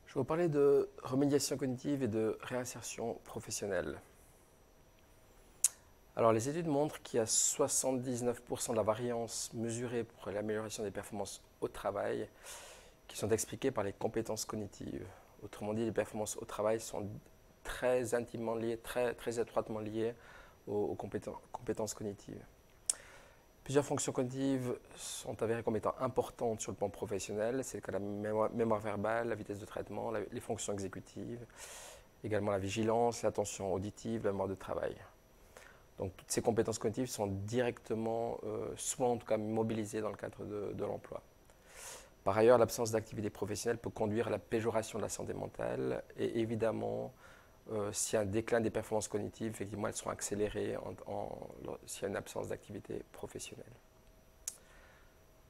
Je vais vous parler de remédiation cognitive et de réinsertion professionnelle. Alors, les études montrent qu'il y a 79% de la variance mesurée pour l'amélioration des performances au travail qui sont expliquées par les compétences cognitives. Autrement dit, les performances au travail sont très intimement liées, très étroitement liées aux compétences cognitives. Plusieurs fonctions cognitives sont avérées comme étant importantes sur le plan professionnel. C'est le cas de la mémoire verbale, la vitesse de traitement, les fonctions exécutives, également la vigilance, l'attention auditive, la mémoire de travail. Donc toutes ces compétences cognitives sont directement, souvent en tout cas, mobilisées dans le cadre de l'emploi. Par ailleurs, l'absence d'activité professionnelle peut conduire à la péjoration de la santé mentale et évidemment, s'il y a un déclin des performances cognitives, effectivement, elles seront accélérées s'il y a une absence d'activité professionnelle.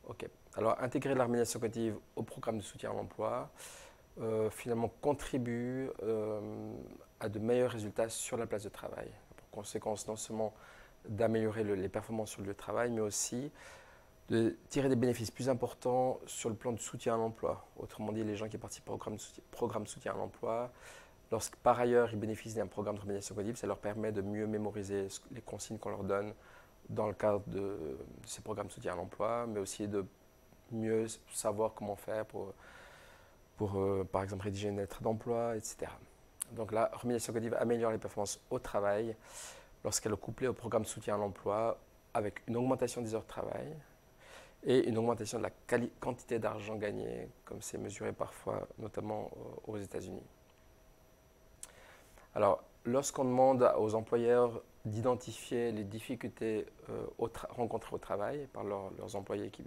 Ok. Alors, intégrer l'harmonisation cognitive au programme de soutien à l'emploi, finalement, contribue à de meilleurs résultats sur la place de travail. Pour conséquence, non seulement d'améliorer les performances sur le lieu de travail, mais aussi de tirer des bénéfices plus importants sur le plan du soutien à l'emploi. Autrement dit, les gens qui participent au programme de soutien à l'emploi, lorsque par ailleurs ils bénéficient d'un programme de remédiation cognitive, ça leur permet de mieux mémoriser les consignes qu'on leur donne dans le cadre de ces programmes de soutien à l'emploi, mais aussi de mieux savoir comment faire pour par exemple, rédiger une lettre d'emploi, etc. Donc la remédiation cognitive améliore les performances au travail lorsqu'elle est couplée au programme de soutien à l'emploi avec une augmentation des heures de travail et une augmentation de la quantité d'argent gagné, comme c'est mesuré parfois, notamment aux États-Unis. Alors, lorsqu'on demande aux employeurs d'identifier les difficultés rencontrées au travail par leurs employés qui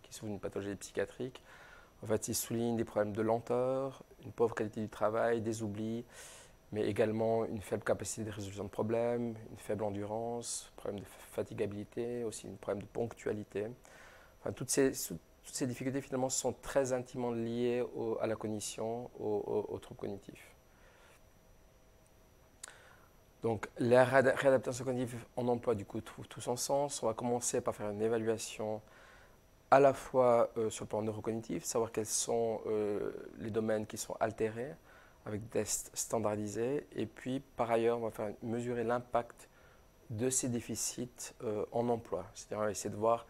souffrent d'une pathologie psychiatrique, en fait, ils soulignent des problèmes de lenteur, une pauvre qualité du travail, des oublis, mais également une faible capacité de résolution de problèmes, une faible endurance, problème de fatigabilité, aussi un problème de ponctualité. Enfin, toutes ces difficultés finalement sont très intimement liées à la cognition, aux troubles cognitifs. Donc la réadaptation cognitive en emploi du coup trouve tout son sens. On va commencer par faire une évaluation à la fois sur le plan neurocognitif, savoir quels sont les domaines qui sont altérés avec des tests standardisés. Et puis par ailleurs, on va mesurer l'impact de ces déficits en emploi. C'est-à-dire on va essayer de voir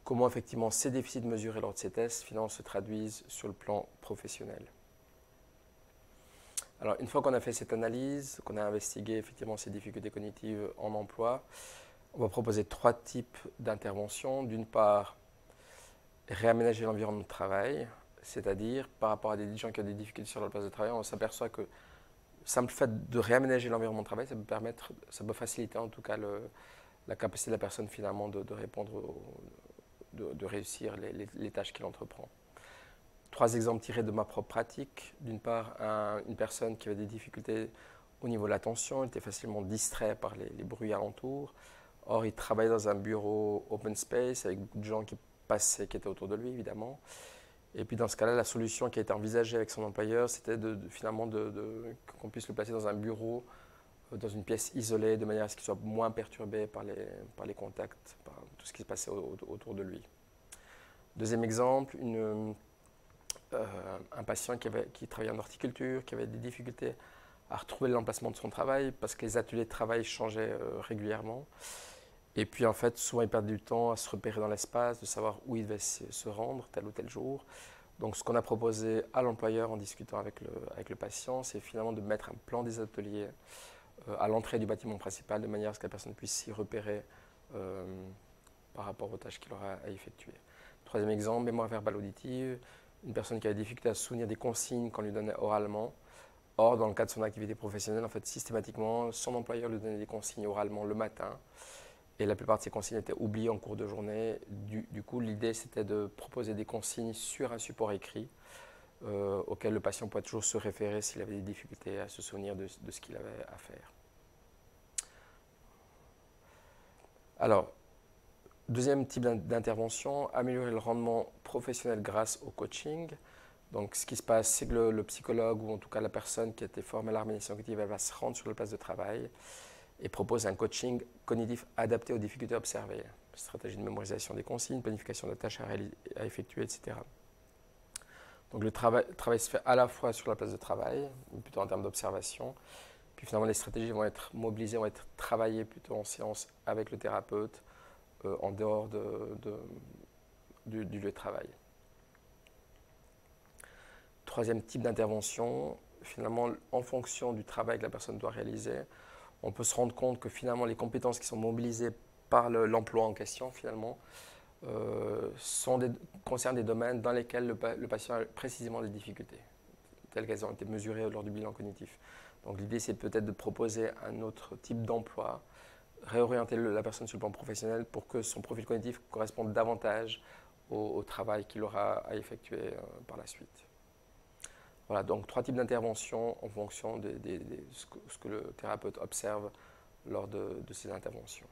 comment effectivement ces déficits mesurés lors de ces tests finalement se traduisent sur le plan professionnel. Alors une fois qu'on a fait cette analyse, qu'on a investigué effectivement ces difficultés cognitives en emploi, on va proposer trois types d'interventions. D'une part, réaménager l'environnement de travail, c'est-à-dire par rapport à des gens qui ont des difficultés sur leur place de travail, on s'aperçoit que le simple fait de réaménager l'environnement de travail, ça peut faciliter en tout cas la capacité de la personne finalement de répondre, de réussir les tâches qu'il entreprend. Trois exemples tirés de ma propre pratique. D'une part, une personne qui avait des difficultés au niveau de l'attention, il était facilement distrait par les bruits alentours. Or, il travaillait dans un bureau open space avec beaucoup de gens qui passaient, qui étaient autour de lui, évidemment. Et puis, dans ce cas-là, la solution qui a été envisagée avec son employeur, c'était finalement qu'on puisse le placer dans un bureau, dans une pièce isolée, de manière à ce qu'il soit moins perturbé par les contacts, par tout ce qui se passait autour de lui. Deuxième exemple, un patient qui travaillait en horticulture, qui avait des difficultés à retrouver l'emplacement de son travail parce que les ateliers de travail changeaient régulièrement. Et puis en fait, souvent il perdait du temps à se repérer dans l'espace, de savoir où il devait se rendre tel ou tel jour. Donc ce qu'on a proposé à l'employeur en discutant avec le patient, c'est finalement de mettre un plan des ateliers à l'entrée du bâtiment principal de manière à ce que la personne puisse s'y repérer par rapport aux tâches qu'il aura à effectuer. Troisième exemple, mémoire verbale auditive. Une personne qui a des difficultés à se souvenir des consignes qu'on lui donnait oralement. Or, dans le cadre de son activité professionnelle, en fait, systématiquement, son employeur lui donnait des consignes oralement le matin. Et la plupart de ces consignes étaient oubliées en cours de journée. Du coup, l'idée, c'était de proposer des consignes sur un support écrit auquel le patient pourrait toujours se référer s'il avait des difficultés à se souvenir de ce qu'il avait à faire. Alors, deuxième type d'intervention, améliorer le rendement professionnel grâce au coaching. Donc, ce qui se passe, c'est que le psychologue, ou en tout cas la personne qui a été formée à l'harmonisation cognitive, elle va se rendre sur la place de travail et propose un coaching cognitif adapté aux difficultés observées. Stratégie de mémorisation des consignes, planification de tâches à effectuer, etc. Donc le travail se fait à la fois sur la place de travail, ou plutôt en termes d'observation, puis finalement les stratégies vont être mobilisées, vont être travaillées plutôt en séance avec le thérapeute, en dehors du lieu de travail. Troisième type d'intervention, finalement en fonction du travail que la personne doit réaliser, on peut se rendre compte que finalement les compétences qui sont mobilisées par l'emploi en question finalement concernent des domaines dans lesquels le patient a précisément des difficultés, telles qu'elles ont été mesurées lors du bilan cognitif. Donc l'idée c'est peut-être de proposer un autre type d'emploi, réorienter la personne sur le plan professionnel pour que son profil cognitif corresponde davantage au travail qu'il aura à effectuer par la suite. Voilà, donc 3 types d'interventions en fonction de ce que le thérapeute observe lors de ces interventions.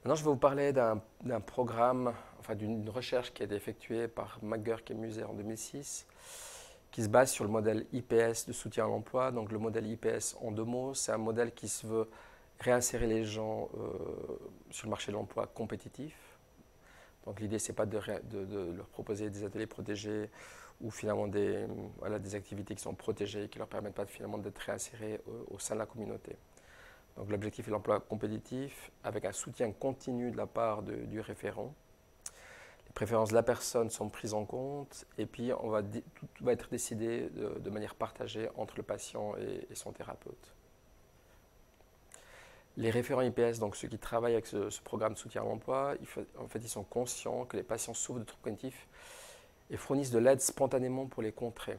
Maintenant, je vais vous parler d'un programme, enfin d'une recherche qui a été effectuée par McGurk et Muser en 2006, qui se base sur le modèle IPS de soutien à l'emploi. Donc le modèle IPS, en 2 mots, c'est un modèle qui se veut réinsérer les gens sur le marché de l'emploi compétitif. Donc l'idée, ce n'est pas de leur proposer des ateliers protégés ou finalement des activités qui sont protégées et qui ne leur permettent pas finalement d'être réinsérés au sein de la communauté. Donc l'objectif est l'emploi compétitif avec un soutien continu de la part du référent. Les préférences de la personne sont prises en compte et puis tout va être décidé de manière partagée entre le patient et son thérapeute. Les référents IPS, donc ceux qui travaillent avec ce programme de soutien à l'emploi, en fait, ils sont conscients que les patients souffrent de troubles cognitifs et fournissent de l'aide spontanément pour les contrer.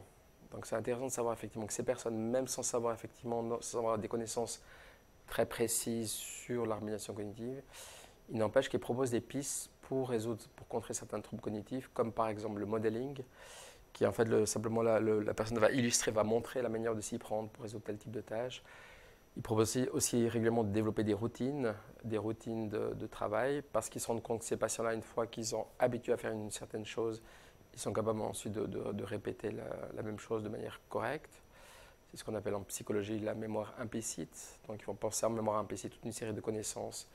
Donc c'est intéressant de savoir effectivement que ces personnes, même sans savoir des connaissances très précises sur la remédiation cognitive, il n'empêche qu'ils proposent des pistes pour contrer certains troubles cognitifs, comme par exemple le modeling, qui en fait simplement la personne va illustrer, va montrer la manière de s'y prendre pour résoudre tel type de tâche. Ils proposent aussi régulièrement de développer des routines de travail, parce qu'ils se rendent compte que ces patients-là, une fois qu'ils sont habitués à faire une certaine chose, ils sont capables ensuite de répéter la même chose de manière correcte. C'est ce qu'on appelle en psychologie la mémoire implicite. Donc ils vont penser en mémoire implicite toute une série de connaissances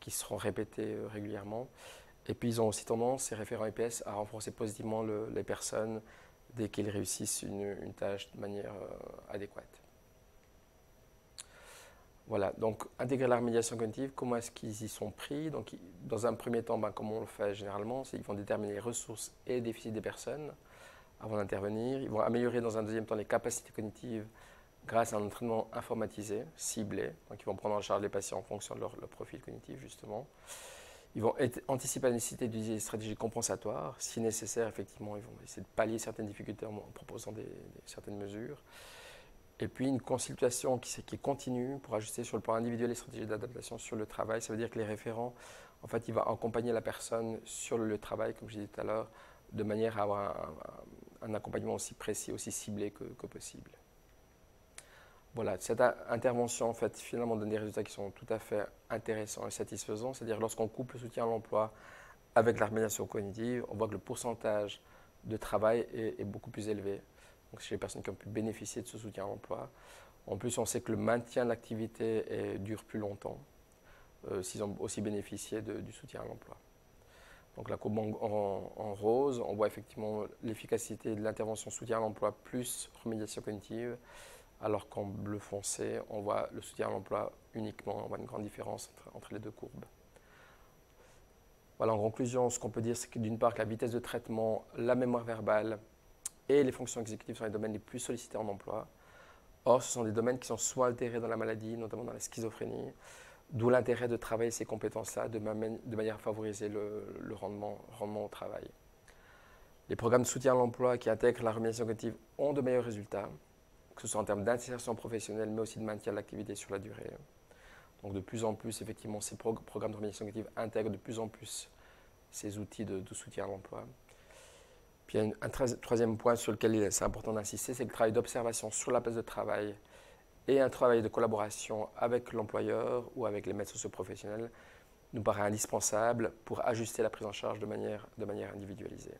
qui seront répétées régulièrement. Et puis ils ont aussi tendance, ces référents IPS, à renforcer positivement les personnes dès qu'ils réussissent une tâche de manière adéquate. Voilà, donc intégrer la remédiation cognitive, comment est-ce qu'ils y sont pris? Donc, dans un premier temps, comme on le fait généralement, c'est qu'ils vont déterminer les ressources et les déficits des personnes avant d'intervenir. Ils vont améliorer dans un deuxième temps les capacités cognitives grâce à un entraînement informatisé, ciblé. Donc ils vont prendre en charge les patients en fonction de leur profil cognitif, justement. Ils vont anticiper la nécessité d'utiliser des stratégies compensatoires. Si nécessaire, effectivement, ils vont essayer de pallier certaines difficultés en proposant certaines mesures. Et puis une consultation qui est continue pour ajuster sur le plan individuel les stratégies d'adaptation sur le travail. Ça veut dire que les référents, en fait, ils vont accompagner la personne sur le travail, comme je disais tout à l'heure, de manière à avoir un accompagnement aussi précis, aussi ciblé que possible. Voilà, cette intervention, en fait, finalement, donne des résultats qui sont tout à fait intéressants et satisfaisants. C'est-à-dire lorsqu'on couple le soutien à l'emploi avec la remédiation cognitive, on voit que le pourcentage de travail est beaucoup plus élevé. Donc, chez les personnes qui ont pu bénéficier de ce soutien à l'emploi. En plus, on sait que le maintien de l'activité dure plus longtemps s'ils ont aussi bénéficié du soutien à l'emploi. Donc la courbe en rose, on voit effectivement l'efficacité de l'intervention soutien à l'emploi plus remédiation cognitive, alors qu'en bleu foncé, on voit le soutien à l'emploi uniquement, on voit une grande différence entre les deux courbes. Voilà, en conclusion, ce qu'on peut dire, c'est que d'une part, la vitesse de traitement, la mémoire verbale et les fonctions exécutives sont les domaines les plus sollicités en emploi. Or, ce sont des domaines qui sont soit altérés dans la maladie, notamment dans la schizophrénie, d'où l'intérêt de travailler ces compétences-là de manière à favoriser le rendement au travail. Les programmes de soutien à l'emploi qui intègrent la remédiation cognitive ont de meilleurs résultats, que ce soit en termes d'insertion professionnelle, mais aussi de maintien de l'activité sur la durée. Donc de plus en plus, effectivement, ces programmes de remédiation cognitive intègrent de plus en plus ces outils de soutien à l'emploi. Puis il y a un troisième point sur lequel c'est important d'insister, c'est le travail d'observation sur la place de travail et un travail de collaboration avec l'employeur ou avec les maîtres socio-professionnels nous paraît indispensable pour ajuster la prise en charge de manière individualisée.